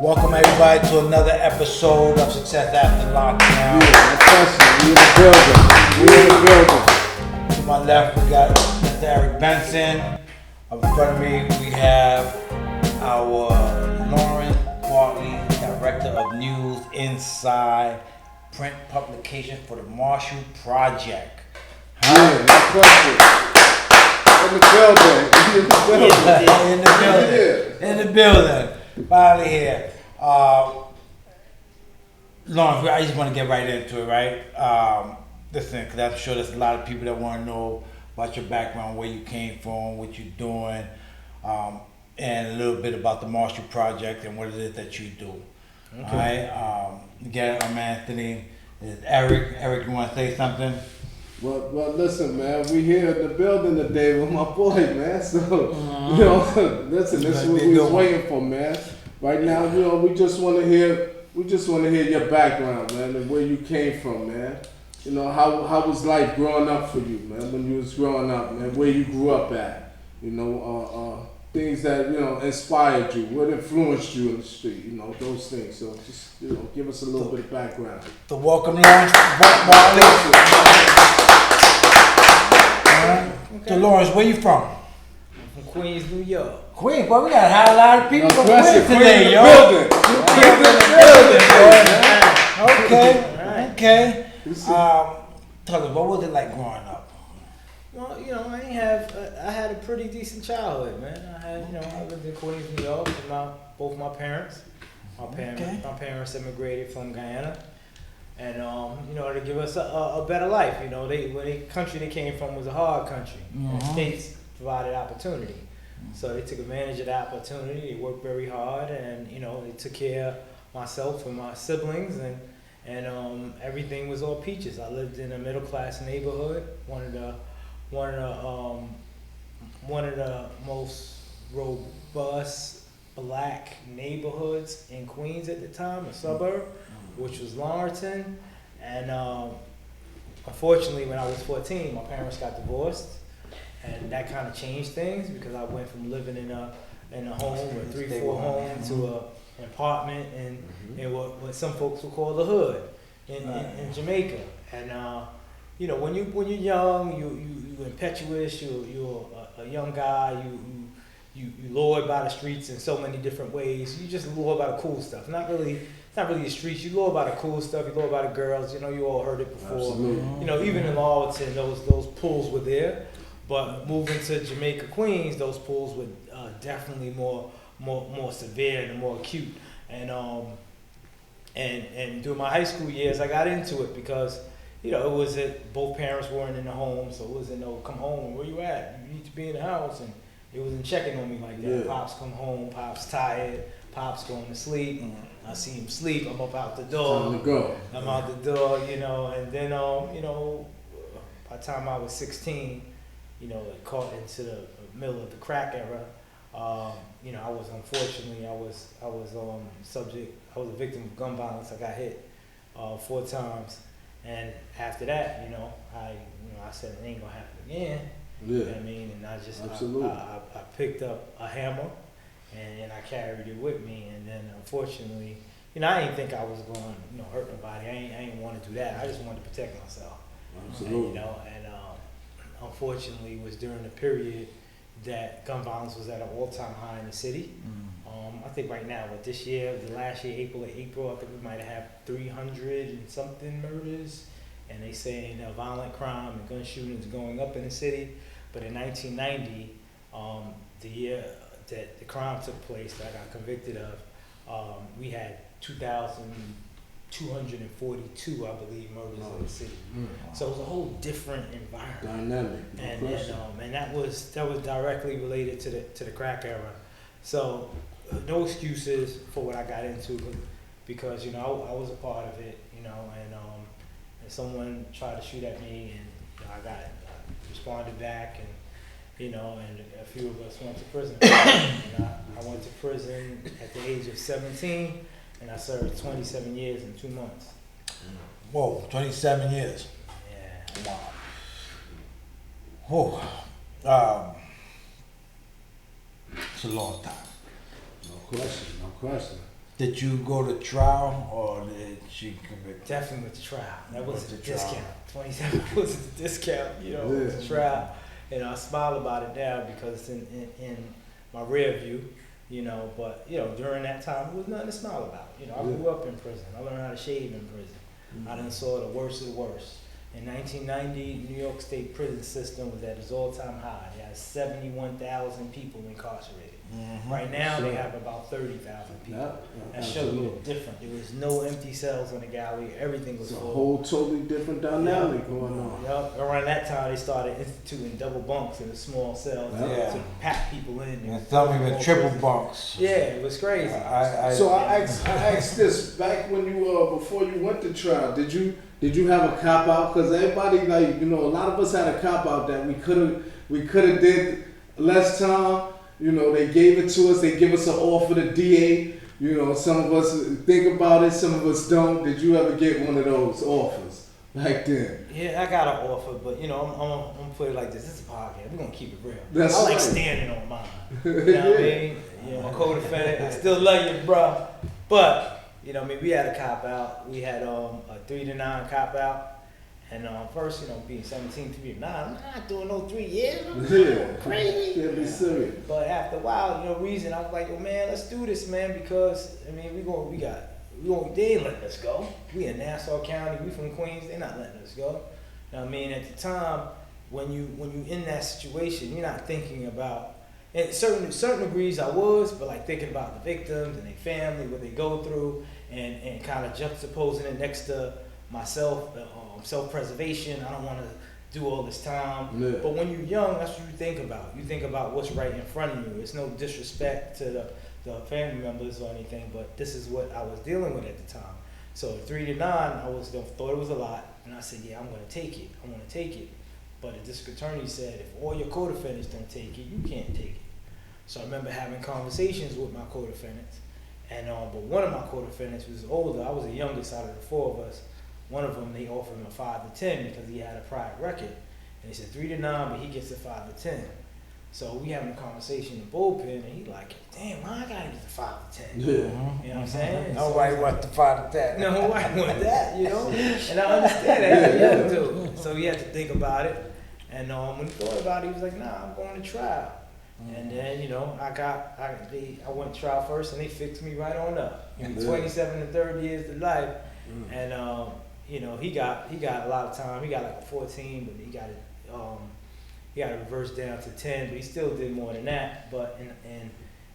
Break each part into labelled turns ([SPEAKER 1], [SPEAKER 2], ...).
[SPEAKER 1] Welcome everybody to another episode of Success After Lockdown.
[SPEAKER 2] We in the building.
[SPEAKER 1] To my left, we got Mr. Eric Benson. In front of me, we have our Lawrence Bartley, Director of News Inside Print Publication for the Marshall Project.
[SPEAKER 2] Yeah, no question. In the building.
[SPEAKER 1] Finally here. Lawrence, I just want to get right into it, right? Listen, because I'm sure there's a lot of people that want to know about your background, where you came from, what you're doing, and a little bit about the Marshall Project and what it is that you do. Okay. All right. Again, I'm Anthony. It's Eric. Eric, you want to say something?
[SPEAKER 2] Well, listen, man. We here in the building today with my boy, man. So, listen, this is what we was waiting for, man. Right now, we just want to hear your background, man, and where you came from, man. How was life growing up for you, man? When you was growing up, man, where you grew up at, things that inspired you, what influenced you in the street, those things. So just give us a little bit of background.
[SPEAKER 1] So welcome, Lawrence Bartley. So Lawrence, where you from?
[SPEAKER 3] I'm from Queens, New York.
[SPEAKER 1] Queens, boy, we got a lot of people from Queens today, yo. Okay. Tell us, what was it like growing up?
[SPEAKER 3] Well, I had a pretty decent childhood, man. I lived in Queens, New York with both my parents. My parents immigrated from Guyana, and to give us a better life. The country they came from was a hard country. And the states provided opportunity, so they took advantage of the opportunity. They worked very hard, and they took care of myself and my siblings, and everything was all peaches. I lived in a middle class neighborhood, one of the most robust black neighborhoods in Queens at the time, a suburb, which was Lawrence. And unfortunately, when I was 14, my parents got divorced, and that kind of changed things because I went from living in a home, a 3-4 home, to an apartment in what some folks would call the hood in Jamaica. And when you're young, you impetuous, you're a young guy, you lured by the streets in so many different ways. You just lured by the cool stuff. It's not really the streets. You lured by the cool stuff. You lured by the girls. You all heard it before.
[SPEAKER 2] Absolutely.
[SPEAKER 3] Even in Lawton, those pools were there. But moving to Jamaica, Queens, those pools were definitely more severe and more acute. And during my high school years, I got into it because it was both parents weren't in the home, so it wasn't no come home. Where you at? You need to be in the house, and it wasn't checking on me like that. Yeah. Pops come home, Pops tired, Pops going to sleep. I see him sleep. I'm up out the door.
[SPEAKER 2] Time to go.
[SPEAKER 3] I'm out the door, and then by the time I was 16, caught into the middle of the crack era. I was unfortunately I was a victim of gun violence. I got hit 4 times, and after that, I said it ain't gonna happen again.
[SPEAKER 2] Yeah.
[SPEAKER 3] You know what I mean? And I just I picked up a hammer and I carried it with me, and then unfortunately, I didn't think I was going hurt nobody. I ain't want to do that. I just wanted to protect myself.
[SPEAKER 2] Absolutely.
[SPEAKER 3] And unfortunately, it was during the period that gun violence was at an all-time high in the city. I think right now, this year, the last year, April, I think we might have had 300 and something murders, and they saying violent crime and gun shootings going up in the city. But in 1990, the year that the crime took place that I got convicted of, we had 2,242, I believe, murders in the city. So it was a whole different environment.
[SPEAKER 2] Dynamic.
[SPEAKER 3] And that was directly related to the crack era. So no excuses for what I got into, because I was a part of it, and someone tried to shoot at me, and I responded back, and a few of us went to prison. And I went to prison at the age of 17, and I served 27 years and 2 months.
[SPEAKER 1] Whoa, 27 years.
[SPEAKER 3] Yeah.
[SPEAKER 1] Wow. Whoa. It's a long time.
[SPEAKER 2] No question.
[SPEAKER 1] Did you go to trial or did she convict?
[SPEAKER 3] Definitely with the trial. That was a
[SPEAKER 1] With the trial.
[SPEAKER 3] discount. 27 was a discount, with the trial. And I smile about it now because it's in my rear view, but during that time it was nothing to smile about. I grew up in prison. I learned how to shave in prison. I done saw the worst of the worst. In 1990, New York State prison system was at its all-time high. They had 71,000 people incarcerated. Right now, they have about 30,000 people. That showed you different. There was no empty cells in the gallery. Everything was
[SPEAKER 2] It's a
[SPEAKER 3] full.
[SPEAKER 2] whole totally different dynamic going on.
[SPEAKER 3] Yep. Around that time, they started instituting double bunks in a small cell to pack people in.
[SPEAKER 1] And some even triple bunks.
[SPEAKER 3] Yeah, it was crazy.
[SPEAKER 2] So I asked this back when you before you went to trial. Did you have a cop out? Because everybody a lot of us had a cop out that we could have did less time. They gave it to us. They give us an offer to DA. Some of us think about it. Some of us don't. Did you ever get one of those offers back then?
[SPEAKER 3] Yeah, I got an offer, but I'm gonna put it like this. This is a podcast. We're gonna keep it real.
[SPEAKER 2] That's
[SPEAKER 3] I like
[SPEAKER 2] right.
[SPEAKER 3] standing on mine. You know what I mean? My co-defendant. I still love you, bro. But we had a cop out. We had a 3 to 9 cop out. And first, being 17, 3 to 9, I'm not doing no 3 years. I'm crazy.
[SPEAKER 2] Can't be serious.
[SPEAKER 3] But after a while, reason I was like, yo, man, let's do this, man, because they ain't letting us go. We in Nassau County, we from Queens, they not letting us go. At the time, when you in that situation, you're not thinking about, in certain degrees I was, but like thinking about the victims and their family, what they go through, and kind of juxtaposing it next to myself, self-preservation. I don't want to do all this time.
[SPEAKER 2] Yeah.
[SPEAKER 3] But when you're young, that's what you think about. You think about what's right in front of you. It's no disrespect to the family members or anything, but this is what I was dealing with at the time. So 3 to 9, thought it was a lot, and I said, yeah, I'm going to take it. I want to take it. But the district attorney said, if all your co-defendants don't take it, you can't take it. So I remember having conversations with my co-defendants, and but one of my co-defendants was older. I was the youngest out of the 4 of us. One of them, they offered him a 5 to 10 because he had a prior record. And they said 3 to 9, but he gets a 5 to 10. So we having a conversation in the bullpen, and he like, damn, why I gotta get the 5 to 10?
[SPEAKER 2] Yeah.
[SPEAKER 3] You know what I'm saying?
[SPEAKER 1] Nobody wants the 5 to 10.
[SPEAKER 3] No, nobody want that, And I understand that. Yeah, dude. So he had to think about it. And when he thought about it, he was like, nah, I'm going to trial. And then, I went to trial first, and they fixed me right on up. 27 to 30 years to life. And he got a lot of time. He got like 14, but he got it reversed down to 10. But he still did more than that. But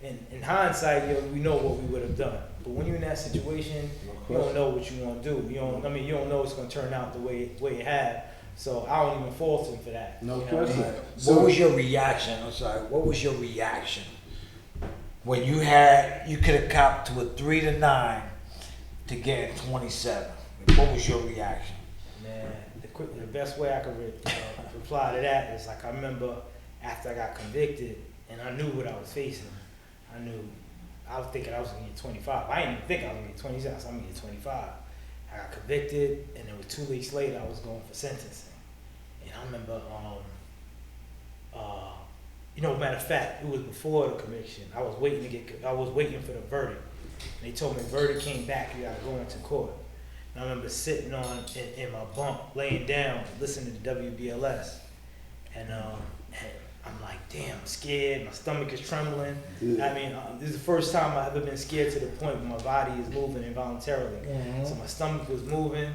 [SPEAKER 3] in hindsight, we know what we would have done. But when you're in that situation, you don't know what you want to do. You don't know it's going to turn out the way it had. So I don't even fault him for that.
[SPEAKER 2] No question.
[SPEAKER 1] What was your reaction? I'm sorry. What was your reaction when you could have copped to a 3 to 9 to get 27? What was your reaction?
[SPEAKER 3] Man, the best way I could reply to that is like I remember after I got convicted and I knew what I was facing. I was thinking I was gonna get 25. I didn't even think I was gonna get 27. I was gonna get 25. I got convicted, and then 2 weeks later I was going for sentencing. And I remember, matter of fact, it was before the conviction. I was waiting for the verdict. And they told me the verdict came back, you gotta go into court. And I remember sitting in my bunk, laying down, listening to WBLS. And I'm like, damn, I'm scared. My stomach is trembling. Yeah. This is the first time I've ever been scared to the point where my body is moving involuntarily. Mm-hmm. So my stomach was moving,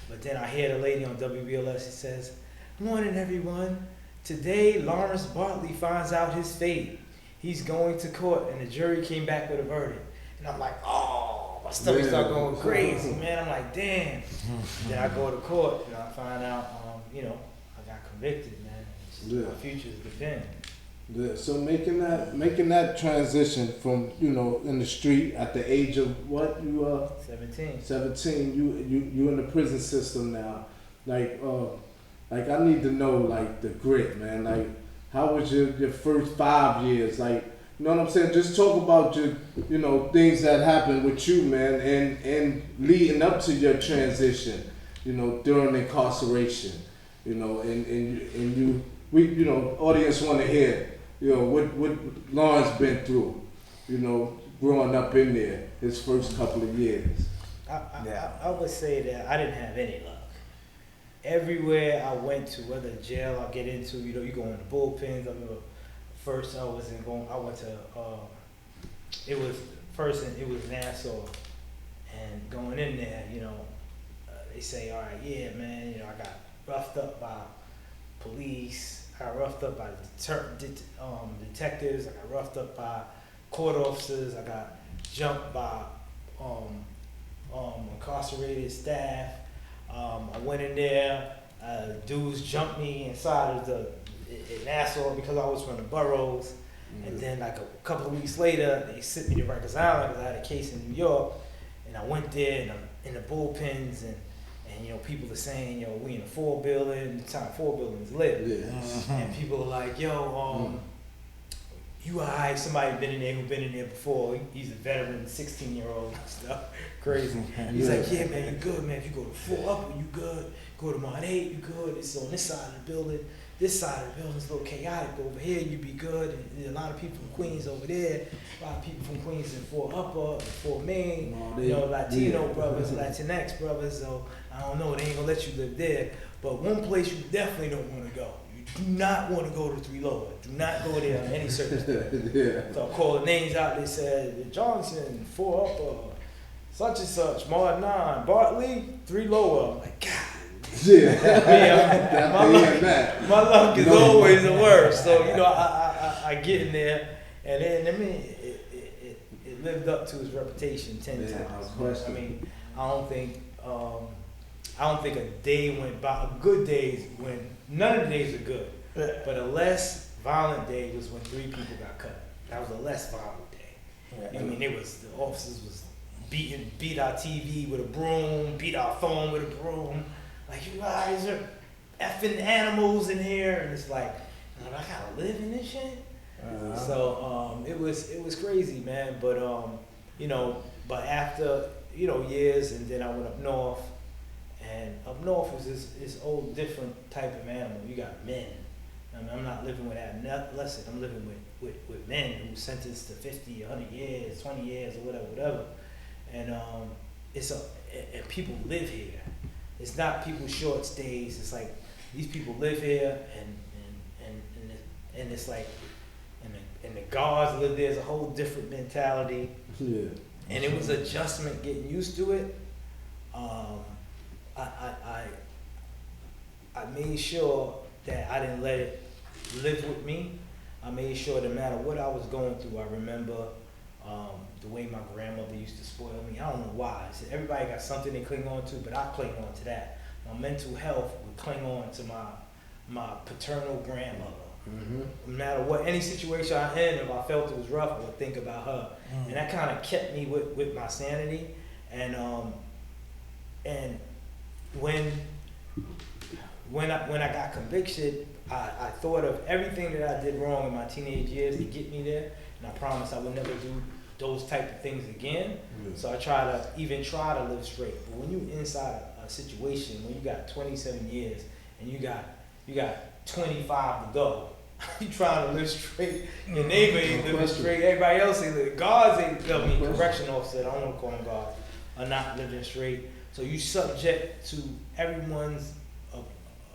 [SPEAKER 3] but then I hear the lady on WBLS, she says, "Morning, everyone. Today, Lawrence Bartley finds out his fate. He's going to court," and the jury came back with a verdict. And I'm like, oh, my stomach started going crazy, man. I'm like, damn. Then I go to court, and I find out, I got convicted, man. My future's been.
[SPEAKER 2] Yeah. So making that transition from in the street at the age of what you
[SPEAKER 3] 17.
[SPEAKER 2] 17. You in the prison system now. Like I need to know like the grit, man. Like how was your first 5 years? Like you know what I'm saying? Just talk about your things that happened with you, man, and leading up to your transition. During incarceration. We audience want to hear, what Lawrence been through, growing up in there his first couple of years?
[SPEAKER 3] I would say that I didn't have any luck. Everywhere I went to, whether jail I get into, you go in the bullpens. I remember first I went to, it was Nassau, and going in there, they say, all right, yeah, man, I got roughed up by police, I got roughed up by detectives, I got roughed up by court officers, I got jumped by incarcerated staff. I went in there, dudes jumped me inside of in Nassau because I was from the boroughs. And then like a couple of weeks later, they sent me to Rikers Island because I had a case in New York. And I went there and I'm in the bullpens and people are saying, we in the 4 building, the time 4 buildings live.
[SPEAKER 2] Yeah.
[SPEAKER 3] And people are like, you alright, somebody who been in there before. He's a veteran, 16-year-old and stuff. Crazy. He's like, yeah, man, you good, man. If you go to 4 Upper, you good. Go to Mod 8, you good. It's on this side of the building. This side of the building's a little chaotic. Over here, you be good. And there's a lot of people from Queens over there. A lot of people from Queens in 4 Upper, 4 Main. Latino brothers, Latinx brothers. So I don't know. They ain't gonna let you live there. But one place you definitely don't want to go. You do not want to go to 3 Lower. Do not go there on any circumstance.
[SPEAKER 2] Yeah.
[SPEAKER 3] So I called the names out. They said Johnson, 4 Upper, such and such, Mod 9, Bartley, 3 Lower. I'm like, God.
[SPEAKER 2] Yeah.
[SPEAKER 3] My luck is always the worst. So I get in there, and then it lived up to its reputation 10 times. I mean, I don't think a day went by. Good days when none of the days are good, but a less violent day was when 3 people got cut. That was a less violent day. I mean, the officers was beat our TV with a broom, beat our phone with a broom. Like, you guys are effing animals in here, and it's like, I gotta live in this shit. So it was crazy, man. But but after years, and then I went up north, and up north was this old different type of animal. You got men. I mean, I'm not living with that. Listen, I'm living with men who sentenced to 50, 100 years, 20 years, or whatever. And and people live here. It's not people short stays. It's like these people live here, and it's like, and the guards live there. It's a whole different mentality.
[SPEAKER 2] Yeah.
[SPEAKER 3] And it was adjustment, getting used to it. I made sure that I didn't let it live with me. I made sure no matter what I was going through, I remember the way my grandmother used to spoil me. I don't know why. So everybody got something they cling on to, but I cling on to that. My mental health would cling on to my paternal grandmother. Mm-hmm. No matter what, any situation I'm in, if I felt it was rough, I would think about her. Mm-hmm. And that kind of kept me with my sanity. And when I got convicted, I thought of everything that I did wrong in my teenage years to get me there. And I promised I would never do those type of things again. Mm-hmm. So I try to live straight. But when you inside a situation, when you got 27 years and you got 25 to go, you trying to live straight. Your neighbor ain't living straight. Everybody else ain't living. Guards ain't, correction officer, I don't want to call them guards, are not living straight. So you subject to everyone's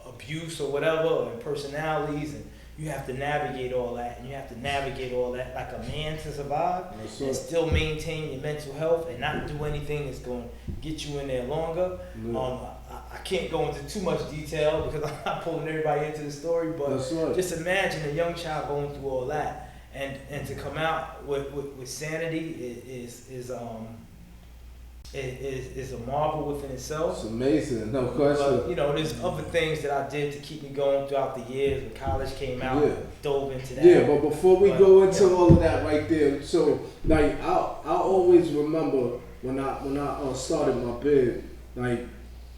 [SPEAKER 3] abuse or whatever, and personalities, and you have to navigate all that, and you have to navigate all that like a man to survive, and still maintain your mental health and not do anything that's going to get you in there longer. I can't go into too much detail because I'm not pulling everybody into the story, but just imagine a young child going through all that, and to come out with sanity is a marvel within itself.
[SPEAKER 2] It's amazing, no question.
[SPEAKER 3] But, there's other things that I did to keep me going throughout the years. When college came out, dove into that.
[SPEAKER 2] Yeah, but before we go into all of that right there, so like I always remember when I started my bid, like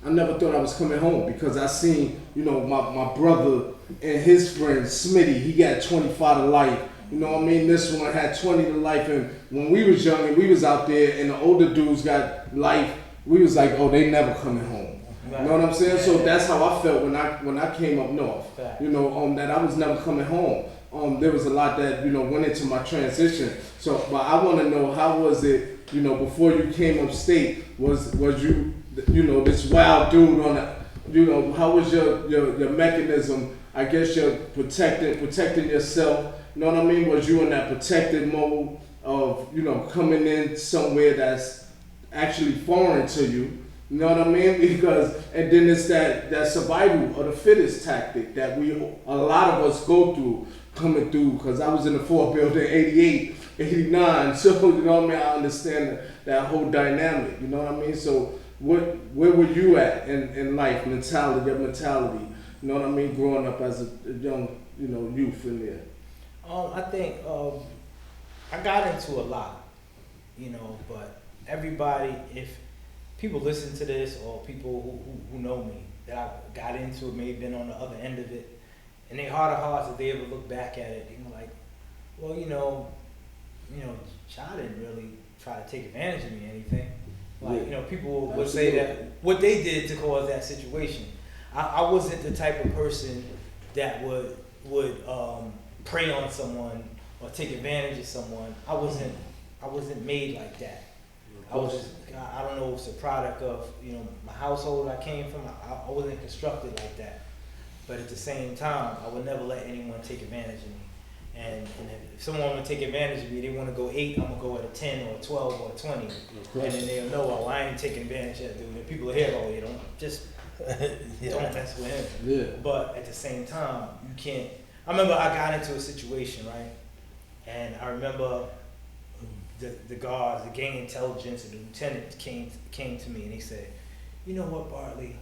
[SPEAKER 2] I never thought I was coming home because I seen my brother and his friend Smitty, he got 25 to life. You know what I mean? This one had 20 to life, and when we was young and we was out there and the older dudes got life, we was like, oh, they never coming home. Right. You know what I'm saying? So that's how I felt when I came up north. That I was never coming home. there was a lot that, went into my transition. So, but I want to know, how was it, before you came upstate? Was you, this wild dude on a, how was your mechanism? I guess you're protecting yourself. You know what I mean? Was you in that protected mode of, coming in somewhere that's actually foreign to you? You know what I mean? Because, and then it's that survival of the fittest tactic that a lot of us go through, coming through. Because I was in the Fort building 88, 89, so, you know what I mean? I understand that whole dynamic, you know what I mean? So, where were you at in life, your mentality, you know what I mean, growing up as a young, youth in there?
[SPEAKER 3] I think I got into a lot, but everybody, if people listen to this, or people who know me, that I got into it, may have been on the other end of it, and they heart of hearts, if they ever look back at it, they're like, well, Cha didn't really try to take advantage of me or anything. Like, people would say that what they did to cause that situation. I wasn't the type of person that would prey on someone or take advantage of someone. I wasn't made like that. I don't know if it's a product of, my household I came from. I wasn't constructed like that. But at the same time, I would never let anyone take advantage of me. And if someone would take advantage of me, they want to go 8, I'm going to go at a 10 or a 12 or a 20. And then they'll know, I ain't taking advantage of that dude. And people are here, don't mess with him.
[SPEAKER 2] Yeah.
[SPEAKER 3] But at the same time, you can't. I remember I got into a situation, right? And I remember the guards, the gang intelligence, and the lieutenant came to me and he said, you know what, Bartley?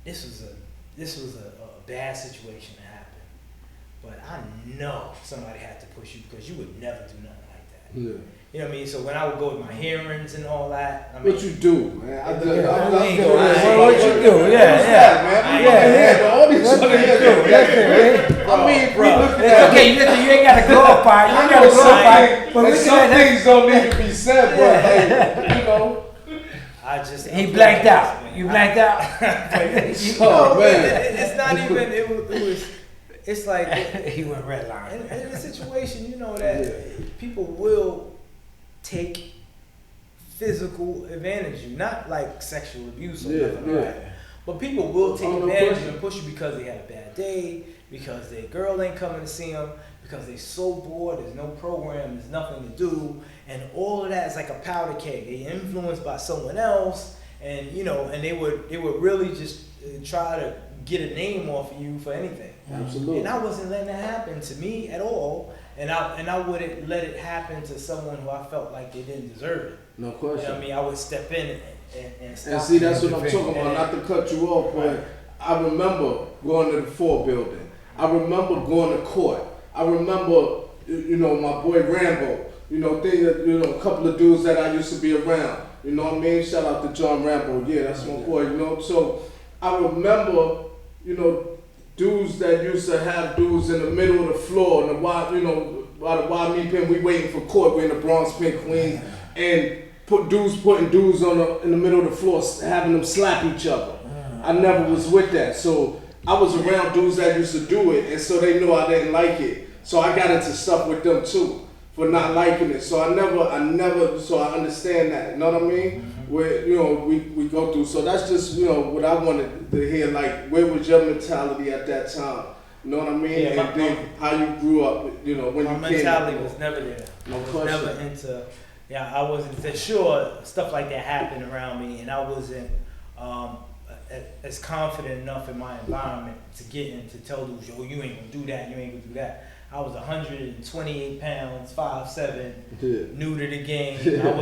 [SPEAKER 3] This was a bad situation to happen. But I know somebody had to push you, because you would never do nothing like that.
[SPEAKER 2] Yeah.
[SPEAKER 3] You know what I mean? So when I would go to my hearings and all that, I mean,
[SPEAKER 2] What you do, man?
[SPEAKER 3] what you do?
[SPEAKER 2] All these
[SPEAKER 1] Okay, you ain't got to glorify. You ain't got to glorify. But
[SPEAKER 2] some things don't need to be said, but hey,
[SPEAKER 1] he blanked out. You blanked out.
[SPEAKER 2] Oh man,
[SPEAKER 3] it's not even. It was. It's like
[SPEAKER 1] he went red line.
[SPEAKER 3] In a situation, that people will take physical advantage of you, not like sexual abuse or nothing like that. But people will take advantage of you and push you because they had a bad day, because their girl ain't coming to see them, because they're so bored, there's no program, there's nothing to do, and all of that is like a powder keg. They're influenced by someone else, and and they would really just try to get a name off of you for anything.
[SPEAKER 2] Absolutely.
[SPEAKER 3] And I wasn't letting that happen to me at all, and I wouldn't let it happen to someone who I felt like they didn't deserve it.
[SPEAKER 2] No question.
[SPEAKER 3] You know what I mean? I would step in and stop.
[SPEAKER 2] And see, that's what I'm talking about. Not to cut you off, but I remember going to the Ford building. I remember going to court. I remember, my boy Rambo. A couple of dudes that I used to be around. You know what I mean? Shout out to John Rambo. Yeah, that's my boy. So I remember, dudes that used to have dudes in the middle of the floor, and by the YME pen, we waiting for court. We're in the Bronx pen, Queens, and putting dudes in the middle of the floor, having them slap each other. I never was with that, so I was around dudes that used to do it, and so they knew I didn't like it. So I got into stuff with them too for not liking it. So I never. So I understand that. You know what I mean? Where we go through. So that's just what I wanted to hear. Like, where was your mentality at that time? You know what I mean?
[SPEAKER 3] Yeah,
[SPEAKER 2] and then how you grew up. When
[SPEAKER 3] my
[SPEAKER 2] you
[SPEAKER 3] mentality
[SPEAKER 2] came.
[SPEAKER 3] was never there.
[SPEAKER 2] No
[SPEAKER 3] I was
[SPEAKER 2] question.
[SPEAKER 3] never into. Yeah, I wasn't. Sure, stuff like that happened around me, and I wasn't as confident enough in my environment to get in to tell dudes, yo, you ain't gonna do that. You ain't gonna do that. I was 128 pounds, 5'7", new to the game. I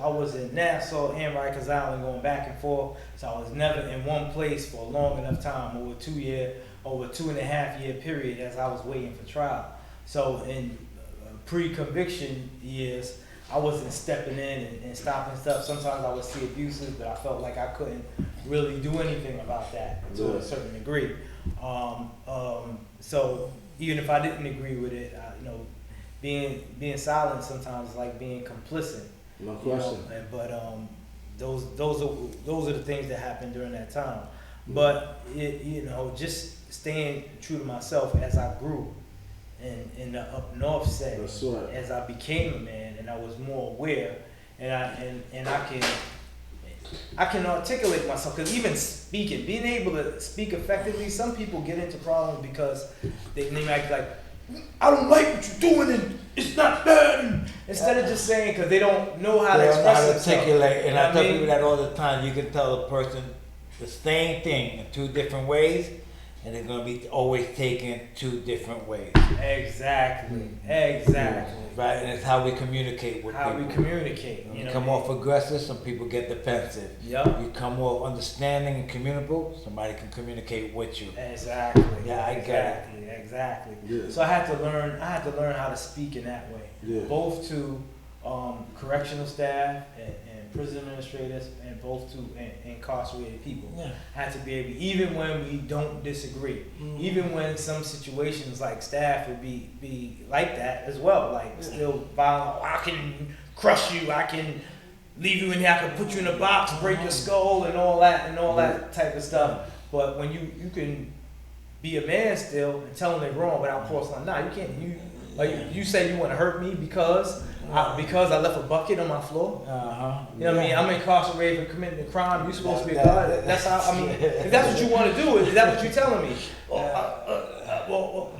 [SPEAKER 3] was in Nassau and Rikers Island going back and forth. So I was never in one place for a long enough time, over a 2.5 year period as I was waiting for trial. So in pre-conviction years, I wasn't stepping in and stopping stuff. Sometimes I would see abuses, but I felt like I couldn't really do anything about that to a certain degree. So even if I didn't agree with it, being silent sometimes is like being complicit.
[SPEAKER 2] No question.
[SPEAKER 3] But those are the things that happened during that time. But just staying true to myself as I grew in the up north setting.
[SPEAKER 2] That's right.
[SPEAKER 3] As I became a man and I was more aware, and I can articulate myself, because even speaking, being able to speak effectively, some people get into problems because they act like, I don't like what you're doing and it's not that. And instead of just saying, because they don't know how to express themselves.
[SPEAKER 1] Articulate, and I tell people that all the time. You can tell a person the same thing in two different ways, and they're going to be always taken two different ways.
[SPEAKER 3] Exactly.
[SPEAKER 1] Right, and it's how we communicate with people.
[SPEAKER 3] How we communicate.
[SPEAKER 1] You come off aggressive, some people get defensive.
[SPEAKER 3] Yep.
[SPEAKER 1] You come off understanding and communicable, somebody can communicate with you.
[SPEAKER 3] Exactly.
[SPEAKER 1] Yeah, I get it.
[SPEAKER 3] Exactly.
[SPEAKER 2] Yeah.
[SPEAKER 3] So I had to learn how to speak in that way.
[SPEAKER 2] Yeah.
[SPEAKER 3] Both to correctional staff and prison administrators, and both to incarcerated people.
[SPEAKER 1] Yeah.
[SPEAKER 3] I had to be able, even when we don't disagree, even when some situations like staff would be like that as well, like still violent. Oh, I can crush you, I can leave you in here, I can put you in a box, break your skull, and all that type of stuff. But when you can be a man still and tell them they're wrong without crossing line. Nah, you can't. You say you want to hurt me because I left a bucket on my floor. You know what I mean? I'm incarcerated for committing a crime. You're supposed to be a god. That's how. I mean, if that's what you want to do, is that what you're telling me? Well,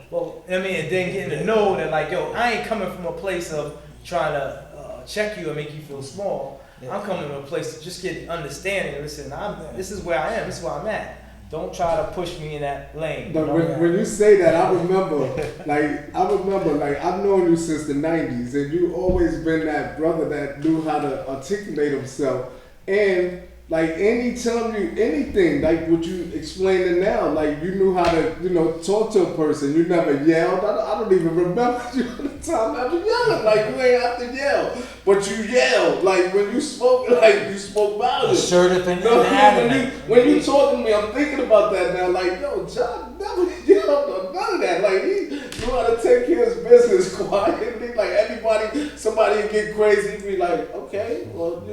[SPEAKER 3] I mean, and then getting to know that, like, yo, I ain't coming from a place of trying to check you and make you feel small. I'm coming from a place to just get understanding. Listen, this is where I am. This is where I'm at. Don't try to push me in that lane.
[SPEAKER 2] But when you say that, I remember, I've known you since the 90s, and you always been that brother that knew how to articulate himself. And like anytime anything, like what you explaining now, like you knew how to, talk to a person. You never yelled. I don't even remember you at the time ever yelling. Like you ain't have to yell, but you yelled. Like when you spoke, you spoke volume.
[SPEAKER 1] Assertive and adamant.
[SPEAKER 2] When you talking to me, I'm thinking about that now. Like, yo, John never yelled or none of that. Like he knew how to take care of his business quietly. Like somebody would get crazy, he'd be like, okay, well,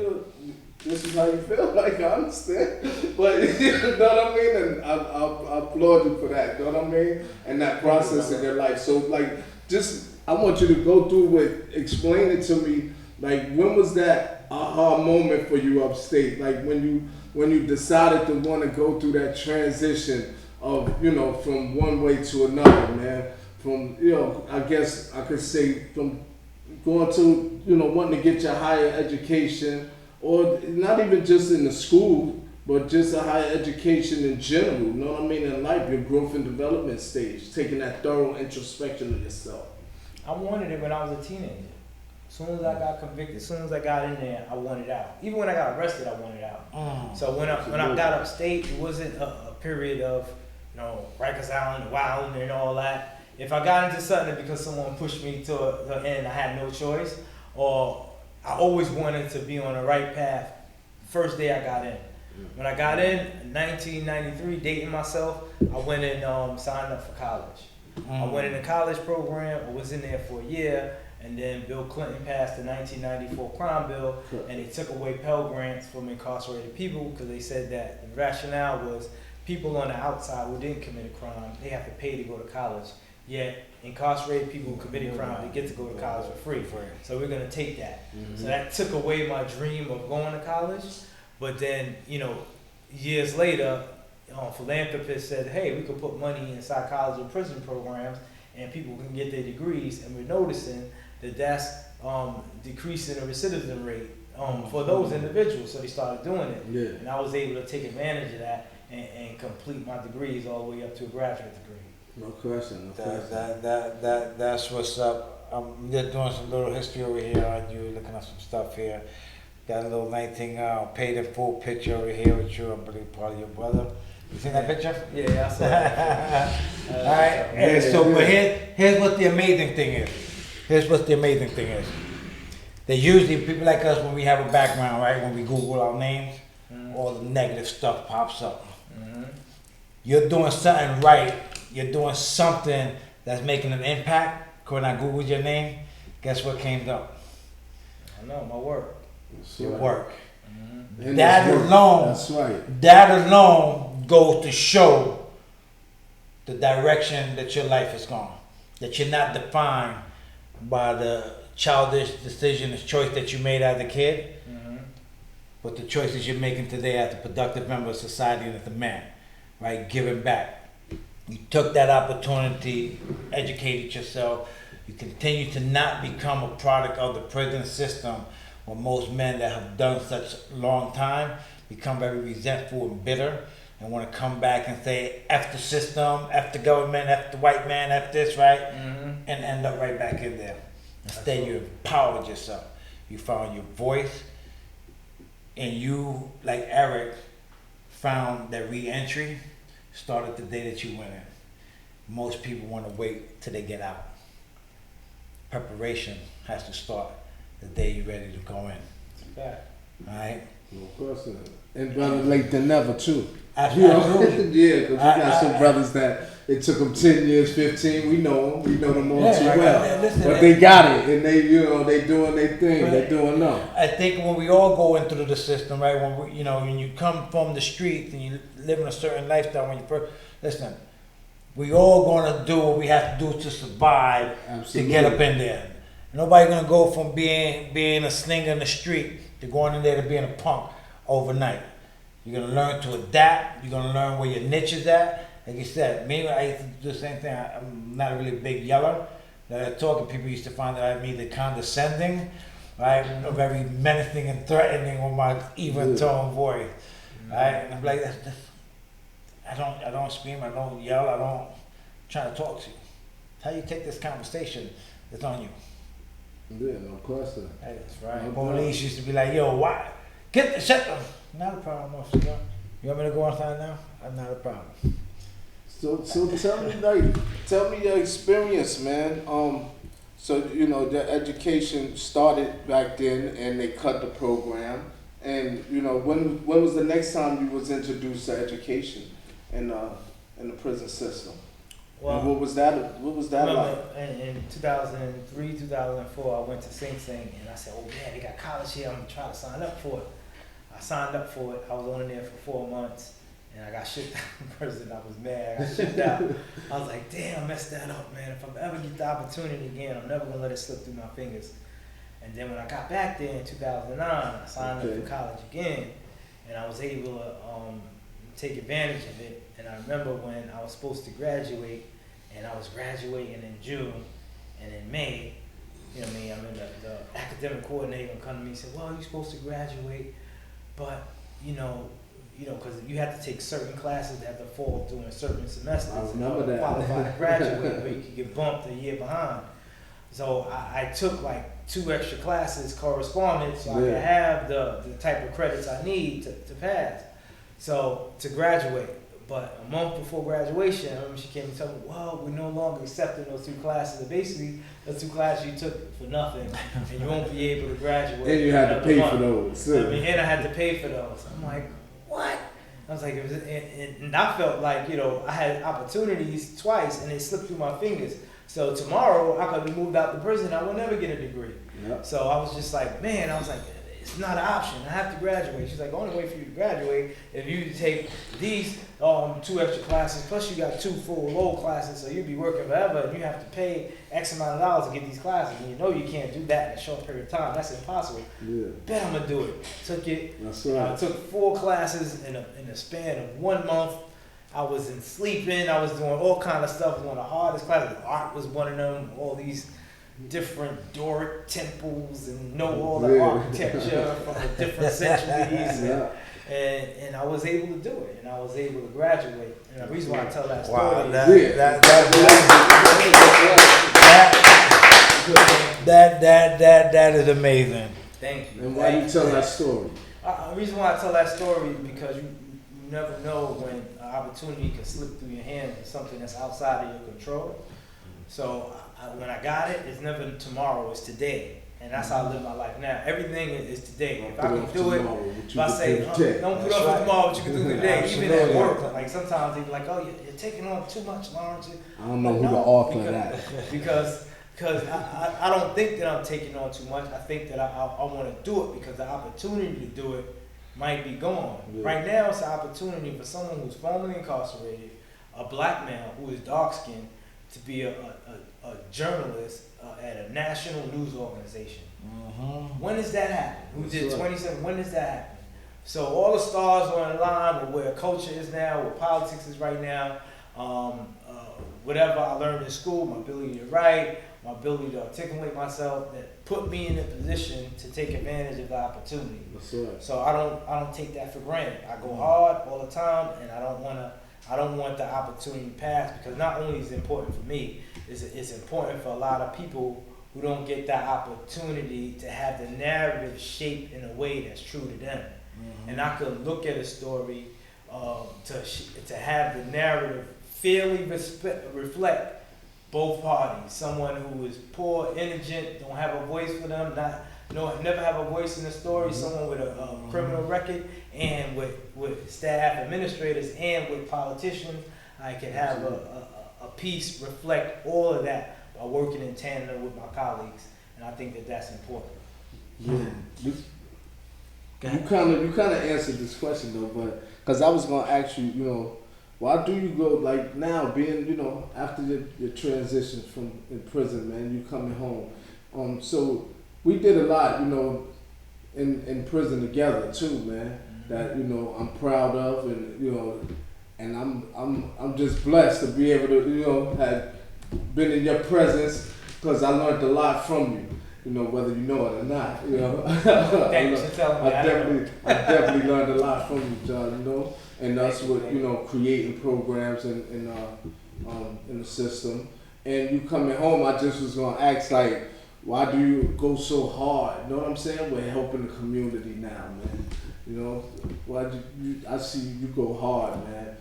[SPEAKER 2] this is how you feel. Like, I understand. But you know what I mean? And I applaud you for that. You know what I mean? And that process in your life. So, like, I want you to go through explain it to me. Like, when was that aha moment for you upstate? Like, when you decided to want to go through that transition of, from one way to another, man. From, I guess I could say from going to, wanting to get your higher education, or not even just in the school, but just a higher education in general, you know what I mean, in life, your growth and development stage, taking that thorough introspection of yourself.
[SPEAKER 3] I wanted it when I was a teenager. As soon as I got convicted, as soon as I got in there, I wanted out. Even when I got arrested, I wanted out. So when I got upstate, it wasn't a period of, Rikers Island, wilding and all that. If I got into something because someone pushed me to the end, I had no choice, or I always wanted to be on the right path. First day I got in. When I got in 1993, dating myself, I went and signed up for college. I went in the college program. I was in there for a year, and then Bill Clinton passed the 1994 crime bill, and they took away Pell Grants from incarcerated people because they said that the rationale was people on the outside who didn't commit a crime, they have to pay to go to college. Yet incarcerated people who committed crime, they get to go to college for free. So we're gonna take that. So that took away my dream of going to college. But then, years later, philanthropists said, hey, we could put money in psychology and prison programs and people can get their degrees. And we're noticing that that's decreasing the recidivism rate for those individuals. So they started doing it.
[SPEAKER 2] Yeah.
[SPEAKER 3] And I was able to take advantage of that and complete my degrees all the way up to a graduate degree.
[SPEAKER 2] No question.
[SPEAKER 1] That's what's up. I'm just doing some little history over here on you, looking at some stuff here. Got a little 19 paid in full picture over here with you. I believe part of your brother. You seen that picture?
[SPEAKER 3] Yeah, I saw that.
[SPEAKER 1] All right. But here's what the amazing thing is. That usually people like us, when we have a background, right, when we Google our names, all the negative stuff pops up. You're doing something right. You're doing something that's making an impact. When I Googled your name, guess what came up?
[SPEAKER 3] I know, my work.
[SPEAKER 1] Your work.
[SPEAKER 2] And
[SPEAKER 1] That alone.
[SPEAKER 2] That's right.
[SPEAKER 1] That alone goes to show the direction that your life is going. That you're not defined by the childish decision, the choice that you made as a kid, but the choices you're making today as a productive member of society and as a man, right? Giving back. You took that opportunity, educated yourself. You continue to not become a product of the prison system, where most men that have done such long time become very resentful and bitter and want to come back and say, F the system, F the government, F the white man, F this, right? And end up right back in there. Instead, you empowered yourself. You found your voice, and you, like Eric, found that re-entry started the day that you went in. Most people want to wait till they get out. Preparation has to start the day you're ready to go in.
[SPEAKER 3] Fact.
[SPEAKER 1] All right?
[SPEAKER 2] No question. And better late than never, too.
[SPEAKER 1] Absolutely.
[SPEAKER 2] Yeah, because we got some brothers that it took them 10 years, 15. We know them all too well.
[SPEAKER 1] Listen,
[SPEAKER 2] but they got it, and they, they doing their thing. Right. They're doing them.
[SPEAKER 1] I think when we all go into the system, right? When we, when you come from the streets and you live in a certain lifestyle, when you first listen, we all gonna do what we have to do to survive. Absolutely. To get up in there. Nobody gonna go from being a slinger in the street to going in there to being a punk overnight. You're gonna learn to adapt. You're gonna learn where your niche is at. Like you said, me, I used to do the same thing. I'm not a really big yeller. That I talk, and people used to find that I'm either condescending, right, or very menacing and threatening with my even tone voice, right. And I'm like, I don't scream, I don't yell, I don't try to talk to you. How you take this conversation, it's on you.
[SPEAKER 2] Yeah, no question.
[SPEAKER 1] That's right. Police used to be like, yo, why? Get the shut up. Not a problem, officer. You want me to go outside now? I'm not a problem.
[SPEAKER 2] So tell me your experience, man. So the education started back then, and they cut the program. And when was the next time you was introduced to education in the prison system? Well, and what was that like?
[SPEAKER 3] In 2003, 2004, I went to Sing Sing, and I said, "Oh man, they got college here. I'm gonna try to sign up for it." I signed up for it. I was on there for 4 months, and I got shipped out of prison. I was mad. I got shipped out. I was like, "Damn, I messed that up, man. If I ever get the opportunity again, I'm never gonna let it slip through my fingers." And then when I got back there in 2009, I signed up for college again, and I was able to take advantage of it. And I remember when I was supposed to graduate, and I was graduating in June, and in May, I'm in the academic coordinator come to me and said, "Well, you're supposed to graduate, but because you have to take certain classes that have to fall during certain semesters.
[SPEAKER 2] I remember that.
[SPEAKER 3] Qualify to graduate, but you could get bumped a year behind." So I took like 2 extra classes, correspondence, so I could have the type of credits I need to pass. So to graduate. But a month before graduation, I remember she came and told me, "Well, we're no longer accepting those 2 classes. And basically, those 2 classes you took for nothing, and you won't be able to graduate."
[SPEAKER 2] And you had to pay for those.
[SPEAKER 3] And I had to pay for those. I'm like, what? I was like, and I felt like, I had opportunities twice, and it slipped through my fingers. So tomorrow, I could be moved out the prison. I will never get a degree. Yep. So I was just like, man, it's not an option. I have to graduate. She's like, the only way for you to graduate if you take these 2 extra classes, plus you got 2 full low classes, so you'll be working forever, and you have to pay X amount of dollars to get these classes, and you can't do that in a short period of time. That's impossible. Yeah. Bet I'm gonna do it. Took it.
[SPEAKER 2] That's right.
[SPEAKER 3] I took 4 classes in a span of 1 month. I was sleeping. I was doing all kind of stuff. One of the hardest classes. Art was one of them. All these different Doric temples and all the architecture from the different centuries. And I was able to do it, and I was able to graduate. And the reason why I tell that story
[SPEAKER 1] that is amazing.
[SPEAKER 3] Thank you.
[SPEAKER 2] And why you tell that story?
[SPEAKER 3] The reason why I tell that story is because you never know when an opportunity can slip through your hands or something that's outside of your control. So when I got it, it's never tomorrow, it's today. And that's how I live my life now. Everything is today. If I can do it, if I say, don't put up for tomorrow what you can do today, even at work. Like sometimes they be like, "Oh, you're taking on too much, Lawrence."
[SPEAKER 2] I don't know who the author of that.
[SPEAKER 3] Because I don't think that I'm taking on too much. I think that I want to do it because the opportunity to do it might be gone.
[SPEAKER 2] Yeah.
[SPEAKER 3] Right now, it's an opportunity for someone who's formerly incarcerated, a black male who is dark skinned, to be a journalist at a national news organization. When does that happen? Who
[SPEAKER 2] That's
[SPEAKER 3] did
[SPEAKER 2] right.
[SPEAKER 3] 27? When does that happen? So all the stars are in line with where culture is now, where politics is right now. Whatever I learned in school, my ability to write, my ability to articulate myself, that put me in a position to take advantage of the opportunity.
[SPEAKER 2] That's right.
[SPEAKER 3] So I don't take that for granted. I go hard all the time, and I don't want the opportunity to pass, because not only is it important for me, it's important for a lot of people who don't get that opportunity to have the narrative shaped in a way that's true to them. And I could look at a story to have the narrative fairly reflect both parties. Someone who is poor, indigent, don't have a voice for them, never have a voice in the story. Someone with a criminal record, and with staff, administrators, and with politicians. I can have a piece reflect all of that by working in tandem with my colleagues, and I think that that's important.
[SPEAKER 2] Yeah. You kind of answered this question though, but because I was gonna ask you, why do you go like now, being after your transition from in prison, man, you coming home. So we did a lot, in prison together too, man. That I'm proud of, and and I'm just blessed to be able to have been in your presence, because I learned a lot from you. Whether you know it or not,
[SPEAKER 3] Thanks for telling me.
[SPEAKER 2] I definitely learned a lot from you, John. And that's what creating programs in the system. And you coming home, I just was gonna ask, like, why do you go so hard? You know what I'm saying? We're helping the community now, man. Why I see you go hard, man,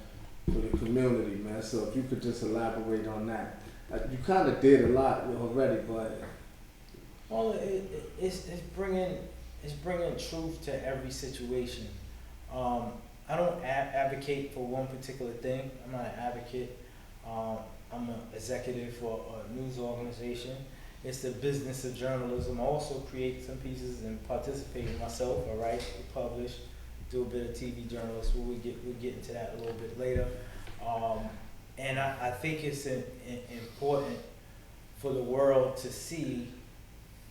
[SPEAKER 2] for the community, man. So if you could just elaborate on that. You kind of did a lot already, but.
[SPEAKER 3] Well, it's bringing truth to every situation. I don't advocate for one particular thing. I'm not an advocate. I'm an executive for a news organization. It's the business of journalism. I also create some pieces and participate in myself. I write, publish, do a bit of TV journalism. We'll get into that a little bit later. And I think it's important for the world to see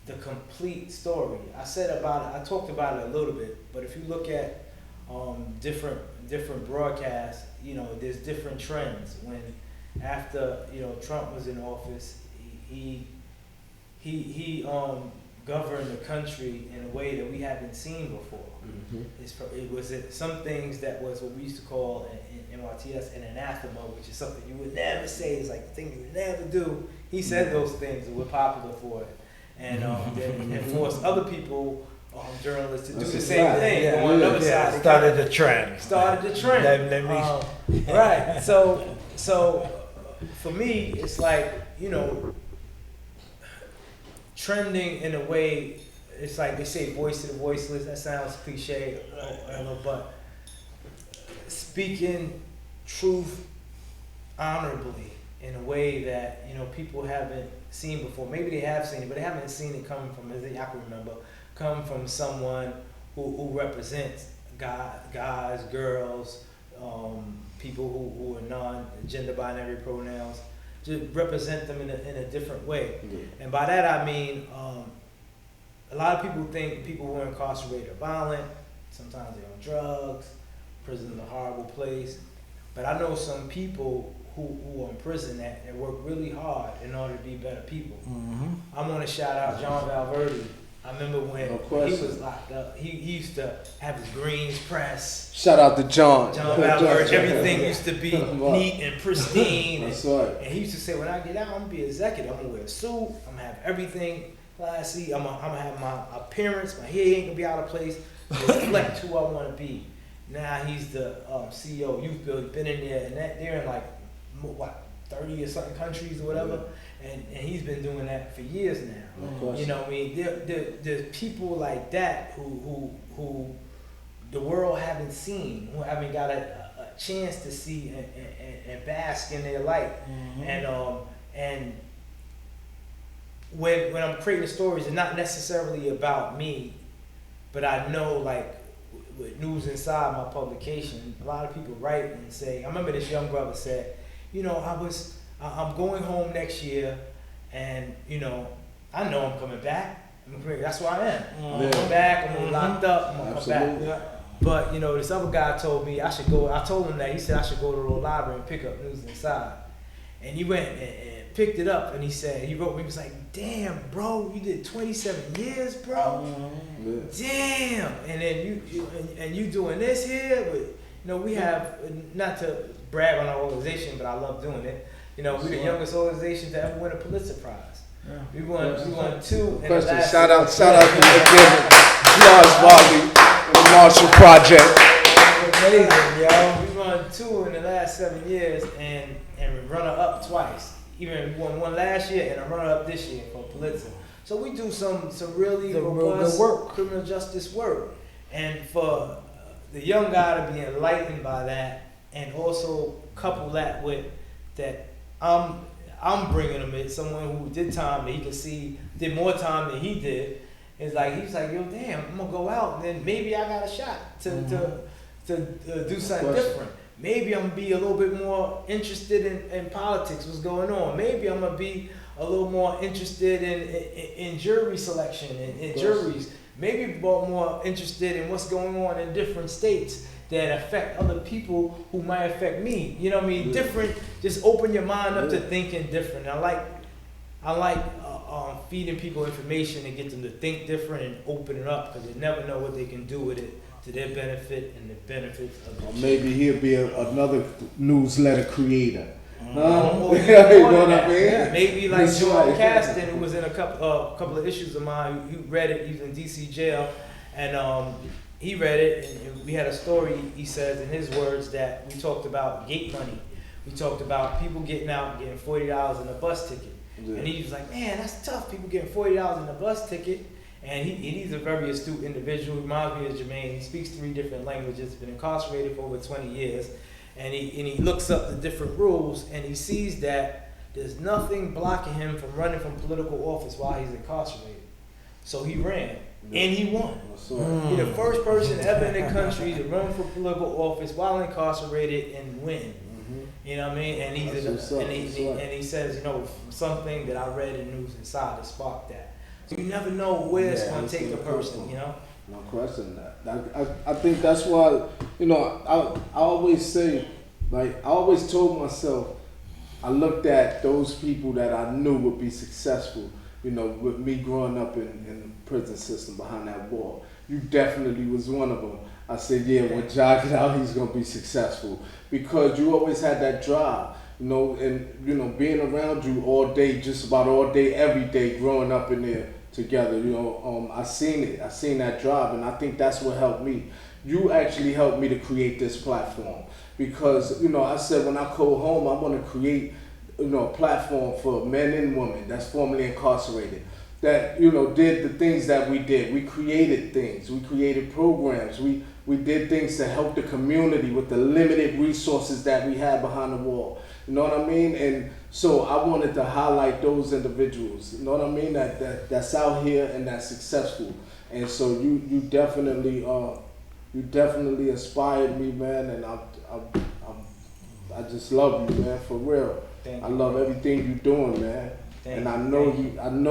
[SPEAKER 3] the complete story. I talked about it a little bit, but if you look at different broadcasts, there's different trends. When after Trump was in office, he governed the country in a way that we haven't seen before. It was some things that was what we used to call in NYTS an anathema, which is something you would never say. It's like the thing you would never do. He said those things and we're popular for it. And then forced other people, journalists, to do the same thing. On the other side,
[SPEAKER 1] Started the trend. Let me.
[SPEAKER 3] Right. So for me, it's like trending in a way. It's like they say, voice to the voiceless. That sounds cliche, but speaking truth honorably in a way that people haven't seen before. Maybe they have seen it, but they haven't seen it coming from, as I can remember, come from someone who represents guys, girls, people who are non-gender binary pronouns, to represent them in a different way. And by that I mean, a lot of people think people who are incarcerated are violent. Sometimes they're on drugs. Prison is a horrible place. But I know some people who are in prison that work really hard in order to be better people. I want to shout out John Valverde. I remember when he was locked up, he used to have his greens pressed.
[SPEAKER 2] Shout out to John.
[SPEAKER 3] John Valverde. Everything used to be neat and pristine.
[SPEAKER 2] That's right.
[SPEAKER 3] And he used to say, when I get out, I'm going to be an executive. I'm going to wear a suit. I'm going to have everything classy. I'm going to have my appearance. My hair ain't going to be out of place. Reflect who I want to be. Now he's the CEO of Youth Build. He's been in there, and they're in like, 30 or something countries or whatever. And he's been doing that for years now. I mean, there's people like that who the world haven't seen, who haven't got a chance to see and bask in their light. And when I'm creating stories, it's not necessarily about me, but I know, like, with News Inside, my publication, a lot of people write and say, I remember this young brother said, you know, I'm going home next year, and you know, I know I'm coming back. That's where I am. I'm coming back. I'm gonna be locked up. I'm gonna come back. Yeah. But you know, this other guy told me I should go. I told him that. He said I should go to the little library and pick up News Inside. And he went and picked it up, and he said, he wrote me, he was like, damn, bro, you did 27 years, bro. Damn. And then you doing this here, but you know, we have, not to brag on our organization, but I love doing it. You know, we're the youngest organization to ever win a Pulitzer Prize. Yeah. We won 2 in the last.
[SPEAKER 2] Shout out to Lawrence Bartley, the Marshall Project.
[SPEAKER 3] Amazing, yo. We won 2 in the last 7 years, and runner up twice. Even we won 1 last year and a runner up this year for Pulitzer. So we do some really robust work, criminal justice work, and for the young guy to be enlightened by that, and also couple that with that I'm bringing him in someone who did time that he can see did more time than he did. It's like he's like, yo, damn, I'm gonna go out and then maybe I got a shot to do something different. Maybe I'm gonna be a little bit more interested in politics, what's going on. Maybe I'm gonna be a little more interested in jury selection and juries. Maybe more interested in what's going on in different states that affect other people who might affect me. You know what I mean? Different. Just open your mind up to thinking different. I like feeding people information and get them to think different and open it up, because they never know what they can do with it to their benefit and the benefits of the
[SPEAKER 2] maybe he'll be another newsletter creator.
[SPEAKER 3] You know what I mean? Yeah. Maybe like Joel Caston, who was in a couple of issues of mine. You read it. He was in DC jail, and he read it, and we had a story. He says in his words that we talked about gate money. We talked about people getting out and getting $40 in a bus ticket, and he was like, "Man, that's tough. People getting $40 in a bus ticket." And he's a very astute individual. He reminds me of Jermaine. He speaks 3 different languages. Been incarcerated for over 20 years. And he looks up the different rules, and he sees that there's nothing blocking him from running from political office while he's incarcerated. So he ran, and he won. He's the first person ever in the country to run for political office while incarcerated and win. You know what I mean? And he says, you know, something that I read in News Inside that sparked that. So you never know where it's going to take a person, you know?
[SPEAKER 2] No question that. I think that's why, you know, I always say, like, I always told myself, I looked at those people that I knew would be successful, you know, with me growing up in the prison system behind that wall. You definitely was one of them. I said, yeah, when John get out, he's going to be successful. Because you always had that drive, you know, and, you know, being around you all day, just about all day, every day, growing up in there together, you know, I seen it. I seen that drive, and I think that's what helped me. You actually helped me to create this platform, because, you know, I said when I go home, I want to create, you know, a platform for men and women that's formerly incarcerated, that, you know, did the things that we did. We created things. We created programs. We did things to help the community with the limited resources that we had behind the wall. You know what I mean? And so I wanted to highlight those individuals, you know what I mean, that's out here and that's successful. And so you definitely inspired me, man, and I just love you, man, for real. I love everything you're doing, man. And I know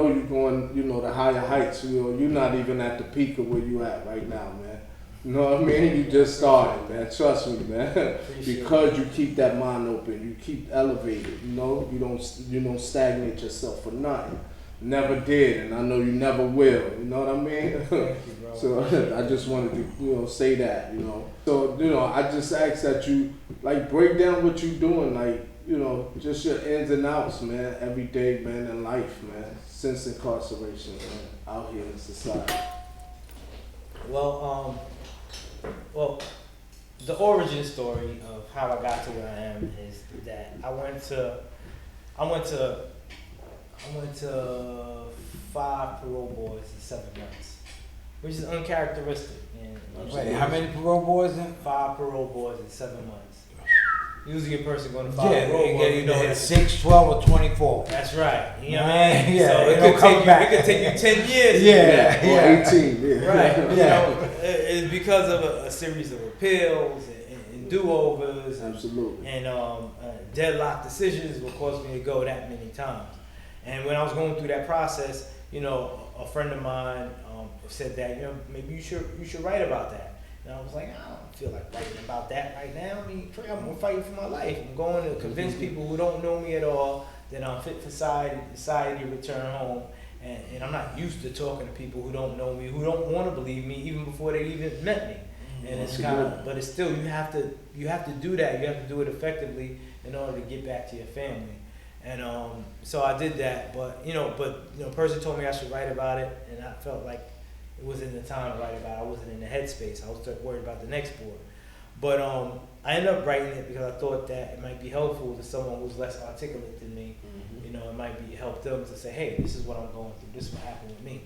[SPEAKER 2] you're going, you know, to higher heights. You know, you're not even at the peak of where you at right now, man. You know what I mean? You just started, man. Trust me, man. Because you keep that mind open, you keep elevated. You know, you don't stagnate yourself for nothing. Never did, and I know you never will. You know what I mean?
[SPEAKER 3] Thank you, bro.
[SPEAKER 2] So I just wanted to, you know, say that. You know. So, you know, I just ask that you like break down what you're doing, like, you know, just your ins and outs, man. Every day, man, in life, man. Since incarceration, man, out here in society.
[SPEAKER 3] Well, the origin story of how I got to where I am is that I went to 5 parole boards in 7 months, which is uncharacteristic.
[SPEAKER 1] Wait, how many parole boards in?
[SPEAKER 3] 5 parole boards in 7 months. Usually a person going to 5 parole boards,
[SPEAKER 1] you know, 6, 12, or 24.
[SPEAKER 3] That's right. You know what I mean?
[SPEAKER 1] Yeah,
[SPEAKER 3] so it could take you 10 years.
[SPEAKER 2] Or 18. Yeah.
[SPEAKER 3] Right.
[SPEAKER 1] Yeah.
[SPEAKER 3] You know, it's because of a series of appeals and do-overs.
[SPEAKER 2] Absolutely.
[SPEAKER 3] And deadlock decisions will cause me to go that many times. And when I was going through that process, a friend of mine said that, maybe you should write about that. And I was like, I don't feel like writing about that right now. I mean, I'm fighting for my life. I'm going to convince people who don't know me at all that I'm fit for society to return home. And I'm not used to talking to people who don't know me, who don't want to believe me even before they even met me. And it's kind of, but it's still, you have to do that. You have to do it effectively in order to get back to your family. And so I did that, but a person told me I should write about it, and I felt like it wasn't the time to write about it. I wasn't in the headspace. I was worried about the next board. But I ended up writing it because I thought that it might be helpful to someone who's less articulate than me. It might help them to say, hey, this is what I'm going through. This is what happened with me.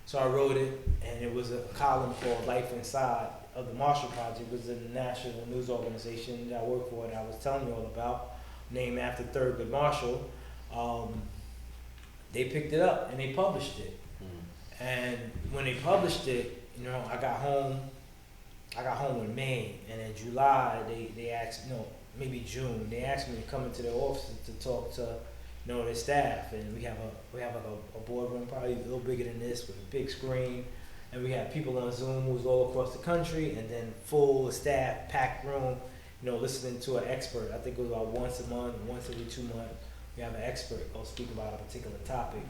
[SPEAKER 3] So I wrote it, and it was a column called Life Inside of the Marshall Project. It was a national news organization that I work for that I was telling you all about, named after Thurgood Marshall. They picked it up and they published it. And when they published it, I got home in May, and in July they asked, maybe June, they asked me to come into their office to talk to their staff. And we have a boardroom probably a little bigger than this with a big screen, and we have people on Zoom who's all across the country, and then full staff, packed room, listening to an expert. I think it was about once a month, once every 2 months, we have an expert go speak about a particular topic.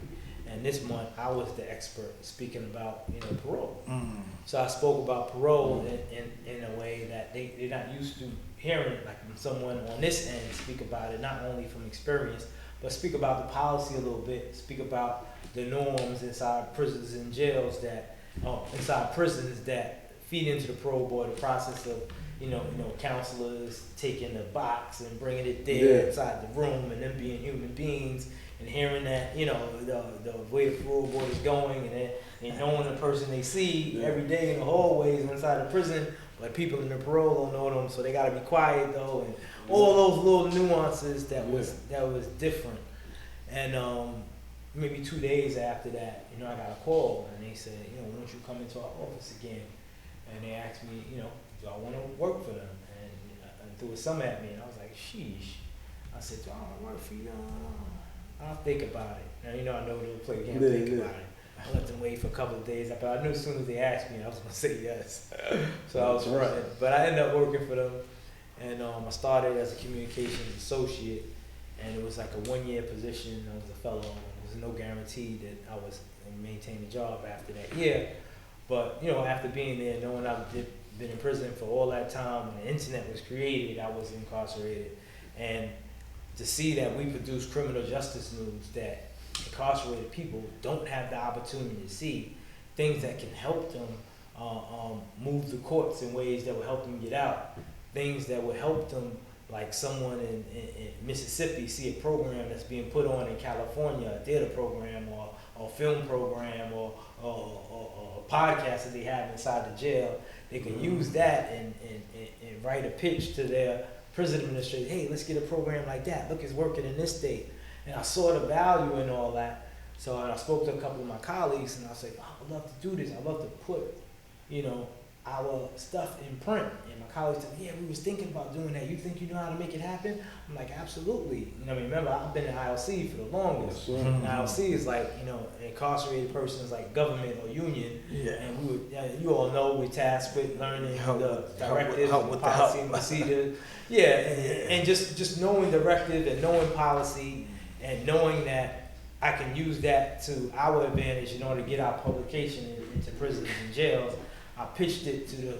[SPEAKER 3] And this month, I was the expert speaking about, parole. So I spoke about parole in a way that they're not used to hearing, like from someone on this end speak about it, not only from experience, but speak about the policy a little bit, speak about the norms inside prisons and jails inside prisons that feed into the parole board, the process of, counselors taking the box and bringing it there inside the room, and them being human beings, and hearing that, the way the parole board is going, and knowing the person they see every day in the hallways inside the prison, but people in the parole don't know them, so they gotta be quiet though, and all those little nuances that was different. And maybe 2 days after that, I got a call, and they said, won't you come into our office again? And they asked me, do I want to work for them? And threw some at me, and I was like, sheesh. I said, do I want to work for you? I'll think about it. Now, I know they'll play a game, think about it. I let them wait for a couple of days, but I knew as soon as they asked me, I was going to say yes. So I was running. But I ended up working for them, and I started as a communications associate, and it was like a 1-year position. I was a fellow. There was no guarantee that I was going to maintain the job after that year. But, after being there, knowing I've been in prison for all that time, when the internet was created, I was incarcerated. And to see that we produce criminal justice news that incarcerated people don't have the opportunity to see, things that can help them move the courts in ways that will help them get out, things that will help them, like someone in Mississippi see a program that's being put on in California, a theater program or film program or a podcast that they have inside the jail. They can use that and write a pitch to their prison administrator. Hey, let's get a program like that. Look, it's working in this state. And I saw the value in all that. So I spoke to a couple of my colleagues, and I said, I'd love to do this. I'd love to put, our stuff in print. And my colleagues said, yeah, we was thinking about doing that. You think you know how to make it happen? I'm like, absolutely. Remember, I've been in ILC for the longest. Yes, and ILC is like, an incarcerated person is like government or union. Yeah. And you all know we're tasked with learning the directives, the policy and procedure. Yeah, and just knowing directive and knowing policy and knowing that I can use that to our advantage in order to get our publication into prisons and jails. I pitched it to the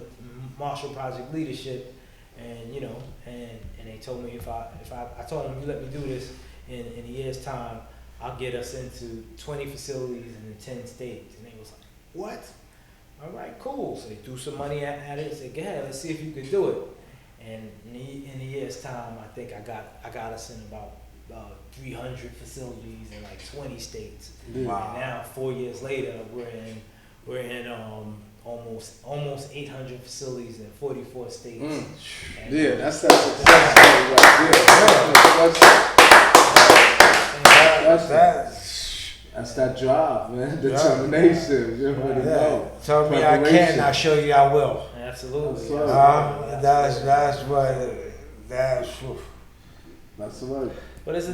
[SPEAKER 3] Marshall Project leadership, and they told me if I told them, you let me do this in a year's time, I'll get us into 20 facilities in 10 states. And they was like, what? All right, cool. So they threw some money at it and said, go ahead, let's see if you could do it. And in a year's time, I think I got us in about 300 facilities in like 20 states. Wow. And now 4 years later, we're in almost 800 facilities in 44 states.
[SPEAKER 2] Yeah, that's a success right there. That's That's that drive, man. Determination. You already know.
[SPEAKER 1] Tell me I can, I'll show you I will.
[SPEAKER 3] Absolutely.
[SPEAKER 1] That's what.
[SPEAKER 2] That's right.
[SPEAKER 3] But there's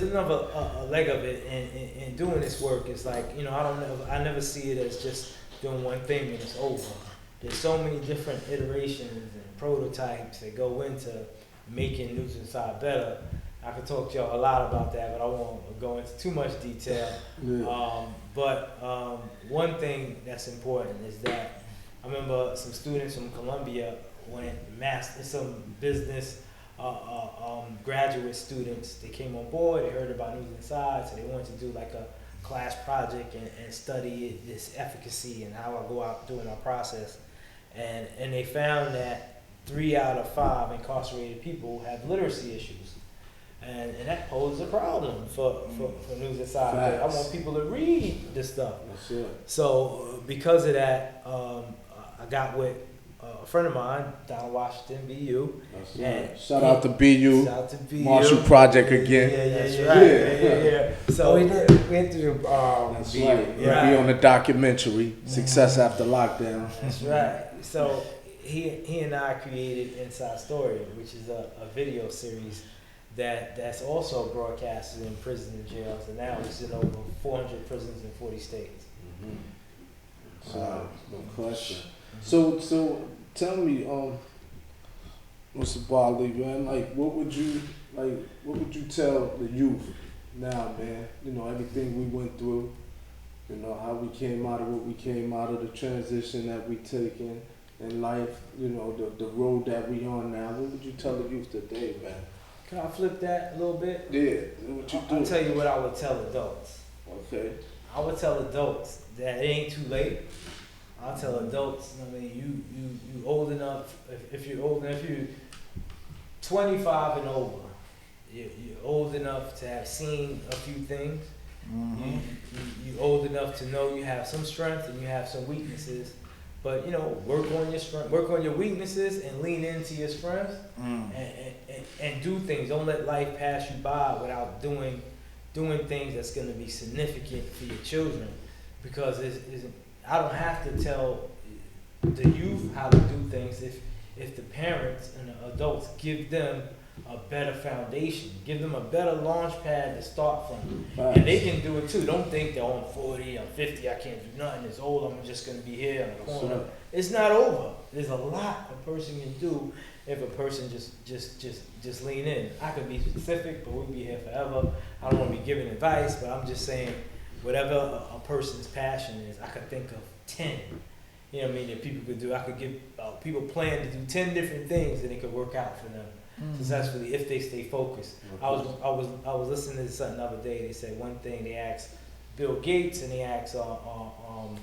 [SPEAKER 3] another leg of it in doing this work. It's like, I never see it as just doing one thing and it's over. There's so many different iterations and prototypes that go into making News Inside better. I could talk to y'all a lot about that, but I won't go into too much detail.
[SPEAKER 2] Yeah.
[SPEAKER 3] But one thing that's important is that I remember some students from Columbia some business graduate students, they came on board, they heard about News Inside, so they wanted to do like a class project and study this efficacy and how I go out doing our process. And they found that 3 out of 5 incarcerated people have literacy issues. And that poses a problem for News Inside. I want people to read this stuff.
[SPEAKER 2] That's it.
[SPEAKER 3] So because of that, I got with a friend of mine down in Washington, BU.
[SPEAKER 2] That's right. Shout out to BU.
[SPEAKER 3] Shout out to BU.
[SPEAKER 2] Marshall Project again.
[SPEAKER 3] Yeah. So
[SPEAKER 1] we went through
[SPEAKER 2] that's
[SPEAKER 1] BU.
[SPEAKER 2] right. Yeah. Be on the documentary Success After Lockdown.
[SPEAKER 3] That's right. So he and I created Inside Story, which is a video series that's also broadcasted in prisons and jails, and now it's in over 400 prisons in 40 states.
[SPEAKER 2] No question. So tell me, Mr. Bartley, man, what would you tell the youth now, man? Everything we went through, how we came out of what we came out of, the transition that we taken in life, the road that we on now. What would you tell the youth today, man?
[SPEAKER 3] Can I flip that a little bit?
[SPEAKER 2] Yeah, what you do?
[SPEAKER 3] I'll tell you what I would tell adults.
[SPEAKER 2] Okay.
[SPEAKER 3] I would tell adults that it ain't too late. I'll tell adults, you old enough, if you're old enough, if you're 25 and over, you're old enough to have seen a few things. You're old enough to know you have some strength and you have some weaknesses. But work on your strength, work on your weaknesses, and lean into your strengths, and do things. Don't let life pass you by without doing things that's going to be significant for your children. Because I don't have to tell the youth how to do things if the parents and the adults give them a better foundation, give them a better launch pad to start from. Nice. And they can do it too. Don't think that I'm 40, I'm 50, I can't do nothing, it's old, I'm just going to be here in the corner. Sure. It's not over. There's a lot a person can do if a person just lean in. I could be specific, but we'll be here forever. I don't want to be giving advice, but I'm just saying whatever a person's passion is, I could think of 10. That people could do. I could give people plan to do 10 different things and it could work out for them successfully if they stay focused. I was listening to something the other day. They said one thing. They asked Bill Gates and they asked Warren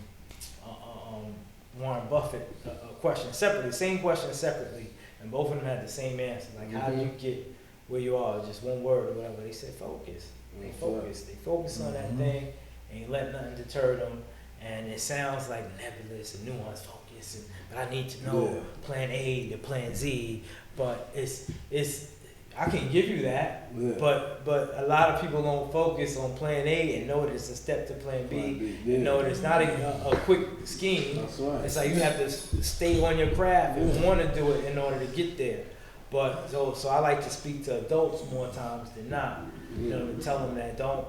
[SPEAKER 3] Buffett a question separately, same question separately, and both of them had the same answer. Like, how do you get where you are? Just one word or whatever. They said focus. They focus. They focus on that thing, and you let nothing deter them. And it sounds like nebulous and nuanced focus, but I need to know plan A to plan Z. But it's I can give you that, but a lot of people don't focus on plan A and know that it's a step to plan B, and know that it's not a quick scheme.
[SPEAKER 2] That's right.
[SPEAKER 3] It's like you have to stay on your craft and want to do it in order to get there. But so I like to speak to adults more times than not. To tell them that don't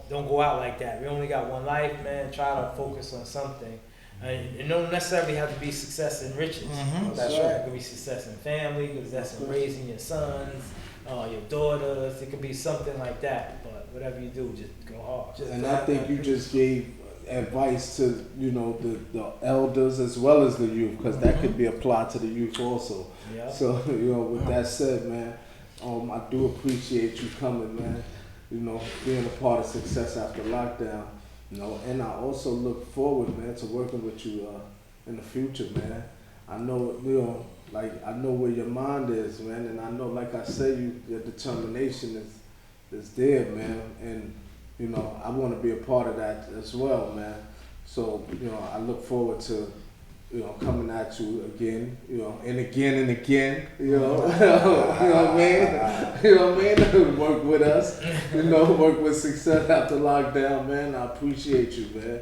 [SPEAKER 3] go out like that. We only got one life, man. Try to focus on something. And it don't necessarily have to be success and riches. That's right. It could be success in family, because that's in raising your sons, your daughters. It could be something like that. But whatever you do, just go hard.
[SPEAKER 2] And I think you just gave advice to the elders as well as the youth, because that could be applied to the youth also. Yep. So with that said, man, I do appreciate you coming, man. Being a part of Success After Lockdown. And I also look forward, man, to working with you in the future, man. I know, I know where your mind is, man, and I know, like I say, your determination is there, man. And I want to be a part of that as well, man. So I look forward to coming at you again, and again and again, you know what I mean? You know what I mean? Work with us, work with Success After Lockdown, man. I appreciate you, man.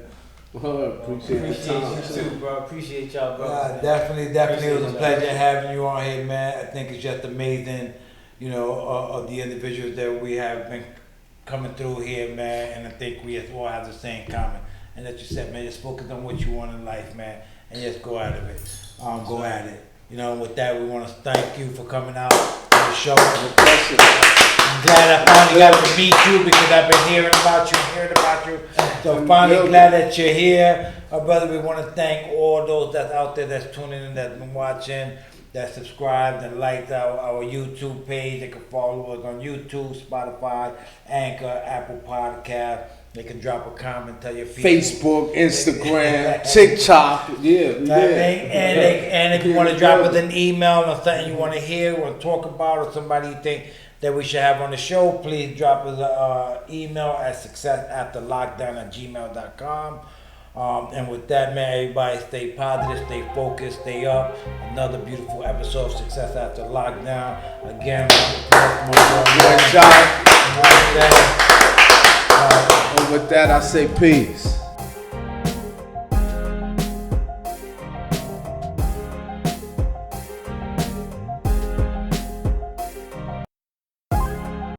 [SPEAKER 2] Appreciate the time.
[SPEAKER 3] Appreciate you too, bro. Appreciate y'all, bro.
[SPEAKER 1] Definitely. It was a pleasure having you on here, man. I think it's just amazing, of the individuals that we have been coming through here, man. And I think we all have the same common. And that you said, man, just focus on what you want in life, man, and just go out of it. Go at it. With that, we want to thank you for coming out to the show. I'm glad I finally got to meet you because I've been hearing about you. So finally glad that you're here. Brother, we want to thank all those that's out there that's tuning in, that's been watching, that subscribed and liked our YouTube page. They can follow us on YouTube, Spotify, Anchor, Apple Podcast. They can drop a comment, tell your people.
[SPEAKER 2] Facebook, Instagram, TikTok.
[SPEAKER 1] And if you want to drop us an email or something you want to hear or talk about or somebody you think that we should have on the show, please drop us an email at successafterlockdown@gmail.com. And with that, man, everybody stay positive, stay focused, stay up. Another beautiful episode of Success After Lockdown. Again,
[SPEAKER 2] and with that, I say peace.